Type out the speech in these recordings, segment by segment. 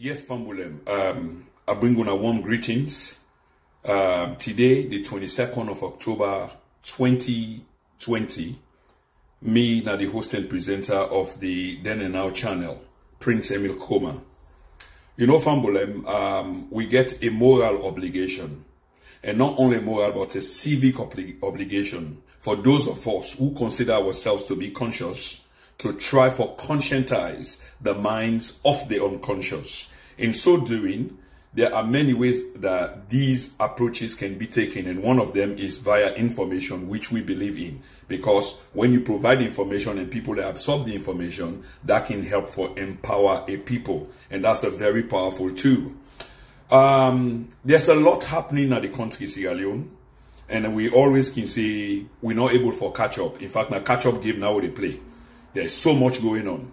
Yes, Fambulem. I bring on a warm greetings. Today, the 22nd of October, 2020, me, now the host and presenter of the Then and Now channel, Prince Emil Koma. You know, Fambulem, we get a moral obligation, and not only moral, but a civic obligation for those of us who consider ourselves to be conscious, to try for conscientize the minds of the unconscious. In so doing, there are many ways that these approaches can be taken, and one of them is via information, which we believe in, because when you provide information and people absorb the information, that can help for empower a people, and that's a very powerful tool. There's a lot happening at the country Sierra Leone, and we always can say we're not able for catch up. In fact, my catch up game now they play. There's so much going on.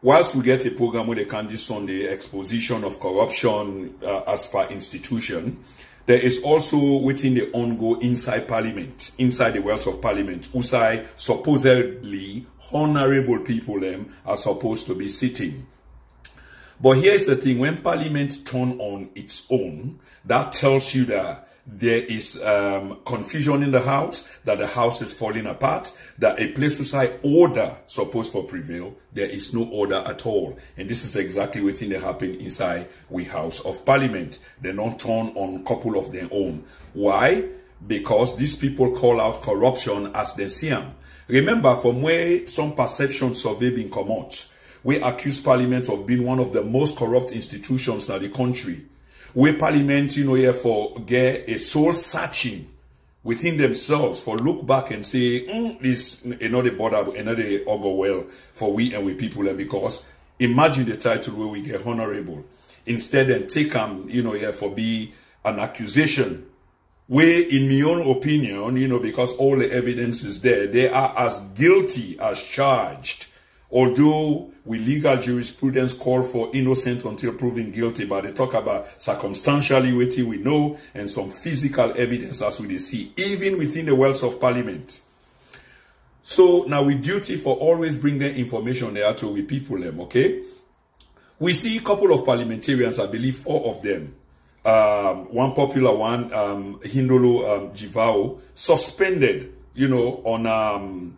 Whilst we get a program where they can do Sunday exposition of corruption as per institution, there is also within the ongoing inside Parliament, inside the wells of Parliament, who say supposedly honorable people are supposed to be sitting. But here's the thing: when Parliament turn on its own, that tells you that there is confusion in the house, that the house is falling apart, that a place where say order supposed to prevail, there is no order at all. And this is exactly what's happening inside we House of Parliament. They don't turn on a couple of their own. Why? Because these people call out corruption as they see them. Remember, from where some perception survey been come out, we accuse Parliament of being one of the most corrupt institutions in the country. Where Parliament, you know, here for get a soul searching within themselves, for look back and say, this another border, another augur well for we and we people, and because imagine the title where we get honorable. Instead, then take you know, here for be an accusation. Where, in my own opinion, you know, because all the evidence is there, they are as guilty as charged. Although with legal jurisprudence call for innocent until proven guilty, but they talk about circumstantially waiting we know and some physical evidence as we see, even within the wells of Parliament. So now we duty for always bring the information there to we people okay? We see a couple of parliamentarians, I believe 4 of them. One popular one, Hindolo Jivao, suspended, you know, on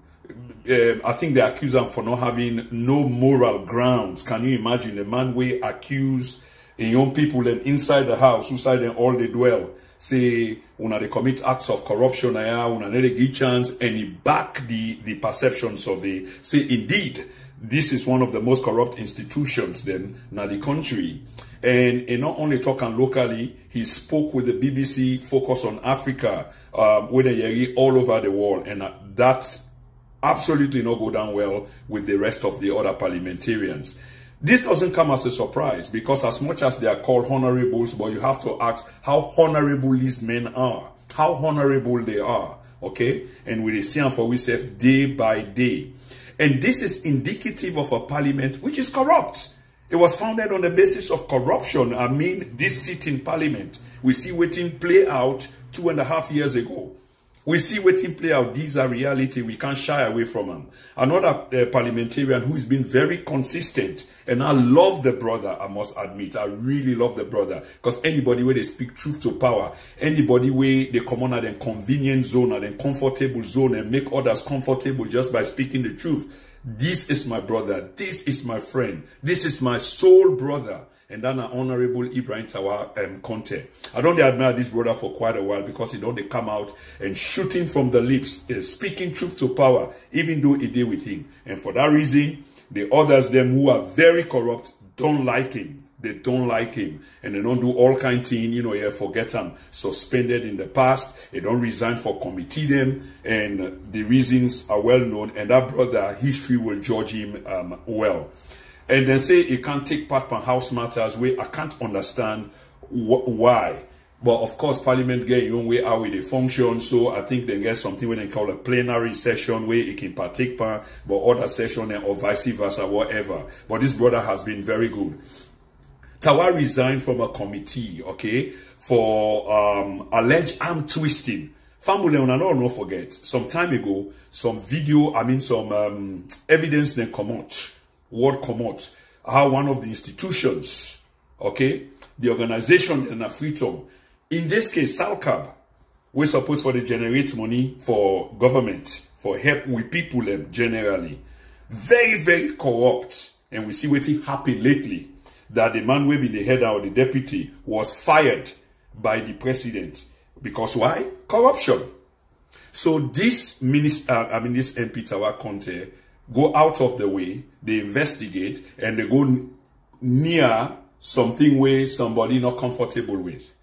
I think they accuse them for not having no moral grounds. Can you imagine the man we accuse young people and inside the house, inside them all they dwell, say una they commit acts of corruption, una they give chance, and he back the perceptions of the say indeed this is one of the most corrupt institutions then in the country. And not only talking locally, he spoke with the BBC Focus on Africa, with the all over the world, and that's absolutely not go down well with the rest of the other parliamentarians. This doesn't come as a surprise, because as much as they are called honorables, but you have to ask how honorable these men are, how honorable they are, okay? And we see them for ourselves day by day. And this is indicative of a parliament which is corrupt. It was founded on the basis of corruption. I mean, this sitting parliament, we see waiting play out 2.5 years ago. We see waiting play out. These are reality. We can't shy away from them. Another parliamentarian who has been very consistent, and I love the brother, I must admit. I really love the brother, because anybody where they speak truth to power, anybody where they come on at a convenient zone, at a comfortable zone, and make others comfortable just by speaking the truth. This is my brother. This is my friend. This is my soul brother. And then an honorable Ibrahim Tawa Conte. I don't admire this brother for quite a while, because he don't come out and shooting from the lips, speaking truth to power, even though he did with him. And for that reason, the others, them who are very corrupt, don't like him. They don't like him, and they don't do all kind of thing, you know, yeah, forget them suspended in the past. They don't resign for committee them, and the reasons are well known, and that brother, history will judge him well. And then say he can't take part in house matters where I can't understand why. But of course, Parliament get your own way how they function. So I think they get something when they call a plenary session where it can partake part, but other session or vice versa, whatever. But this brother has been very good. Tawa resigned from a committee, okay, for alleged arm twisting. Family, I don't forget, some time ago, some video, some evidence then come out, word come out, how one of the institutions okay? The organization in a freedom. In this case, SALCAB, we're supposed to generate money for government, for help with people generally. Very, very corrupt. And we see what happened lately, that the man will be the head or the deputy was fired by the president. Because why? Corruption. So this minister, this MP Tawa Conte, go out of the way, they investigate, and they go near something where somebody not comfortable with.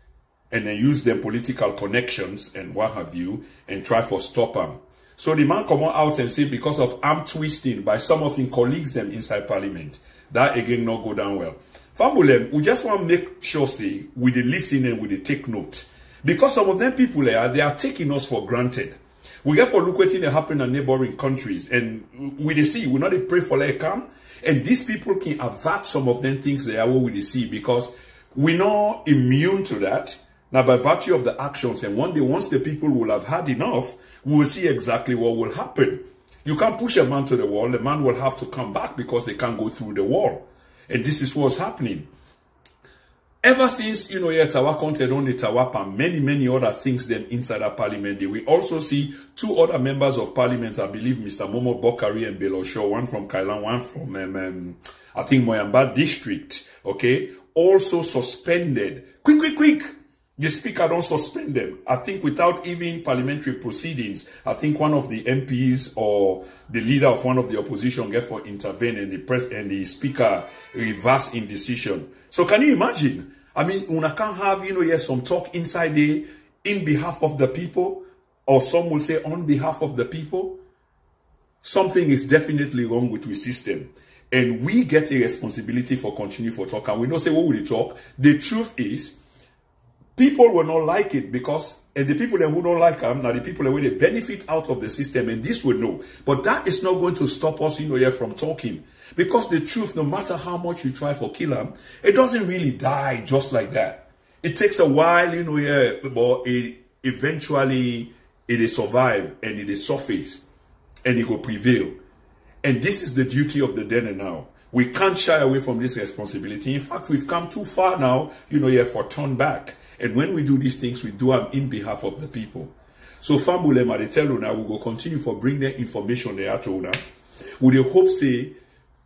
And then use them political connections and what have you, and try for stop them. So the man come out and say, because of arm twisting by some of his colleagues them inside parliament, that again not go down well. Fambulem, we just want to make sure, say, with the listen and with the take note. Because some of them people there, they are taking us for granted. We get for look what they happen in neighboring countries, and we see, we not pray for like come, and these people can avert some of them things they are what we see, because we're not immune to that. Now, by virtue of the actions, and one day, once the people will have had enough, we will see exactly what will happen. You can't push a man to the wall. The man will have to come back because they can't go through the wall. And this is what's happening. Ever since, Tawa Conte on the Tawapa, many other things then inside the parliament, we also see two other members of parliament, I believe, Mr. Momo Bokari and Belosho, one from Kailan, one from, I think, Moyamba district, okay, also suspended. Quick. The speaker don't suspend them. I think without even parliamentary proceedings, I think one of the MPs or the leader of one of the opposition get for intervene, and the speaker reverse in decision. So can you imagine? I mean, una can't have, some talk inside there in behalf of the people, or some will say on behalf of the people. Something is definitely wrong with the system. And we get a responsibility for continue for talk. And we don't say, what will you talk? The truth is, people will not like it because, and the people who don't like them, now the people who they benefit out of the system, and this will know. But that is not going to stop us, from talking. Because the truth, no matter how much you try for kill them, it doesn't really die just like that. It takes a while, but eventually it is survive and it is surface and it will prevail. And this is the duty of the then and now. We can't shy away from this responsibility. In fact, we've come too far now, for turn back. And when we do these things, we do them in behalf of the people. So, Fambulema, they tell Una, we will continue for bring their information there to Una. We hope, say,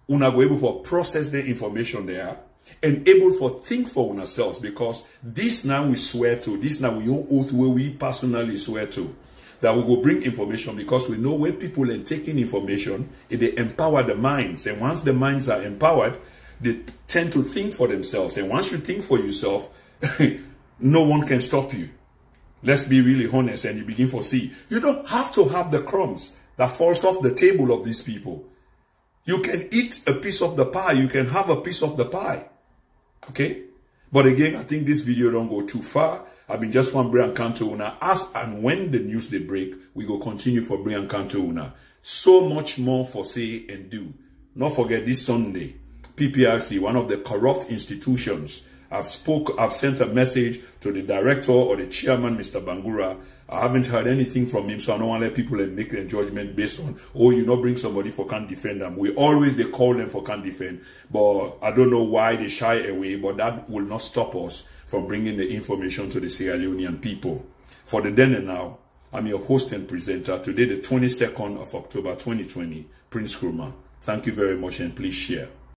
Una go able for process the information there and able for think for ourselves, because this now we swear to, this now we own oath where we personally swear to, that we will bring information, because we know when people are taking information, they empower the minds. And once the minds are empowered, they tend to think for themselves. And once you think for yourself, no one can stop you. Let's be really honest, and you begin to see. You don't have to have the crumbs that falls off the table of these people. You can eat a piece of the pie. You can have a piece of the pie. Okay? But again, I think this video don't go too far. I mean, just one bring and counter una. As and when the news they break, we go continue for bring and counter una. So much more for say and do. Not forget this Sunday, PPRC, one of the corrupt institutions, I've sent a message to the director or the chairman, Mr. Bangura. I haven't heard anything from him, so I don't want to let people make their judgment based on, oh, you not bring somebody for can't defend them. We always, they call them for can't defend, but I don't know why they shy away, but that will not stop us from bringing the information to the Sierra Leonean people. For the then and now, I'm your host and presenter. Today, the 22nd of October, 2020, Prince Nkrumah. Thank you very much, and please share.